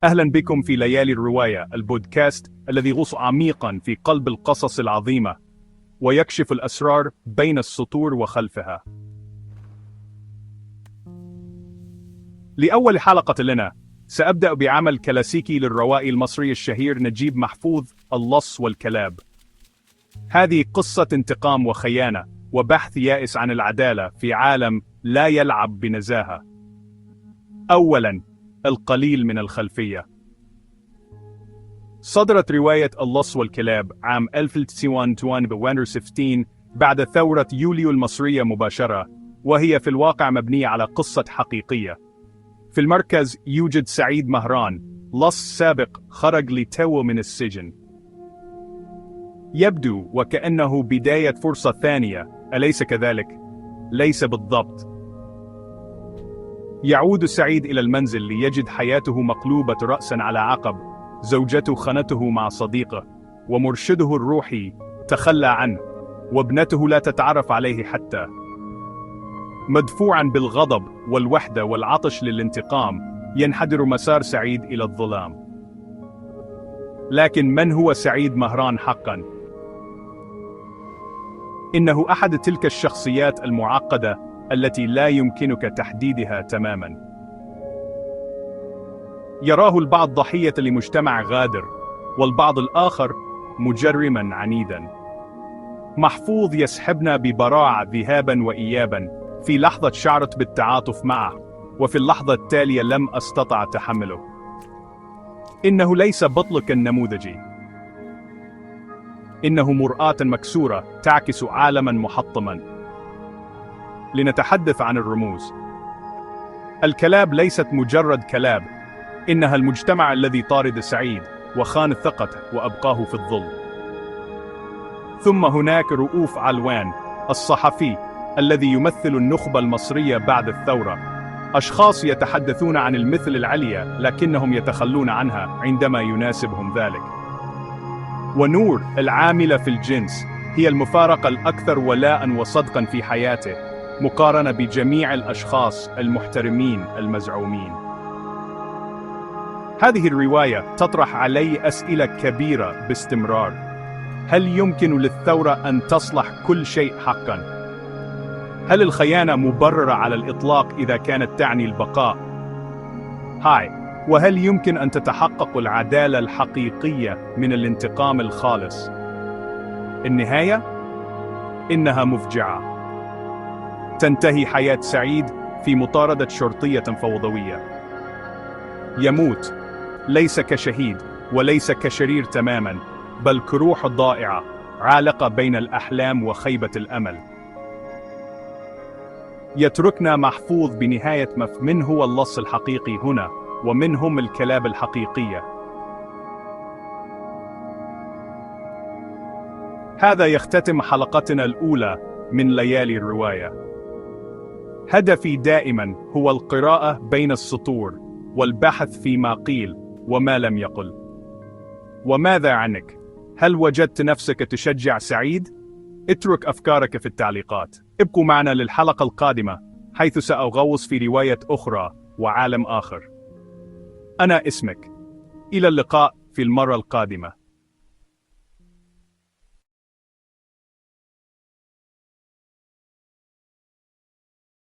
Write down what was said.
أهلا بكم في ليالي الرواية، البودكاست الذي يغوص عميقا في قلب القصص العظيمة ويكشف الأسرار بين السطور وخلفها. لأول حلقة لنا سأبدأ بعمل كلاسيكي للروائي المصري الشهير نجيب محفوظ، اللص والكلاب. هذه قصة انتقام وخيانة وبحث يائس عن العدالة في عالم لا يلعب بنزاهة. أولاً، القليل من الخلفية. صدرت رواية اللص والكلاب عام 1916 بعد ثورة يوليو المصرية مباشرة، وهي في الواقع مبنية على قصة حقيقية. في المركز يوجد سعيد مهران، لص سابق خرج لتو من السجن. يبدو وكأنه بداية فرصة ثانية، أليس كذلك؟ ليس بالضبط. يعود سعيد إلى المنزل ليجد حياته مقلوبة رأسا على عقب، زوجته خانته مع صديقه، ومرشده الروحي تخلى عنه، وابنته لا تتعرف عليه حتى. مدفوعا بالغضب والوحدة والعطش للانتقام، ينحدر مسار سعيد إلى الظلام. لكن من هو سعيد مهران حقا؟ إنه أحد تلك الشخصيات المعقدة التي لا يمكنك تحديدها تماما. يراه البعض ضحية لمجتمع غادر، والبعض الآخر مجرما عنيدا. محفوظ يسحبنا ببراعة ذهابا وإيابا، في لحظة شعرت بالتعاطف معه، وفي اللحظة التالية لم أستطع تحمله. إنه ليس بطلك النموذجي، إنه مرآة مكسورة تعكس عالما محطما. لنتحدث عن الرموز. الكلاب ليست مجرد كلاب، إنها المجتمع الذي طارد سعيد وخان ثقته وأبقاه في الظل. ثم هناك رؤوف علوان، الصحفي الذي يمثل النخبة المصرية بعد الثورة. أشخاص يتحدثون عن المثل العليا لكنهم يتخلون عنها عندما يناسبهم ذلك. ونور، العاملة في الجنس، هي المفارقة الأكثر ولاء وصدقا في حياته، مقارنة بجميع الأشخاص المحترمين المزعومين. هذه الرواية تطرح علي أسئلة كبيرة باستمرار. هل يمكن للثورة أن تصلح كل شيء حقا؟ هل الخيانة مبررة على الإطلاق إذا كانت تعني البقاء؟ وهل يمكن أن تتحقق العدالة الحقيقية من الانتقام الخالص؟ النهاية؟ إنها مفجعة. تنتهي حياة سعيد في مطاردة شرطية فوضوية. يموت ليس كشهيد وليس كشرير تماما، بل كروح ضائعة عالقة بين الأحلام وخيبة الأمل. يتركنا محفوظ بنهاية من هو اللص الحقيقي هنا، ومن هم الكلاب الحقيقية. هذا يختتم حلقتنا الأولى من ليالي الرواية. هدفي دائما هو القراءة بين السطور، والبحث فيما قيل وما لم يقل. وماذا عنك؟ هل وجدت نفسك تشجع سعيد؟ اترك أفكارك في التعليقات. ابقوا معنا للحلقة القادمة، حيث سأغوص في رواية أخرى وعالم آخر. أنا اسمك. إلى اللقاء في المرة القادمة.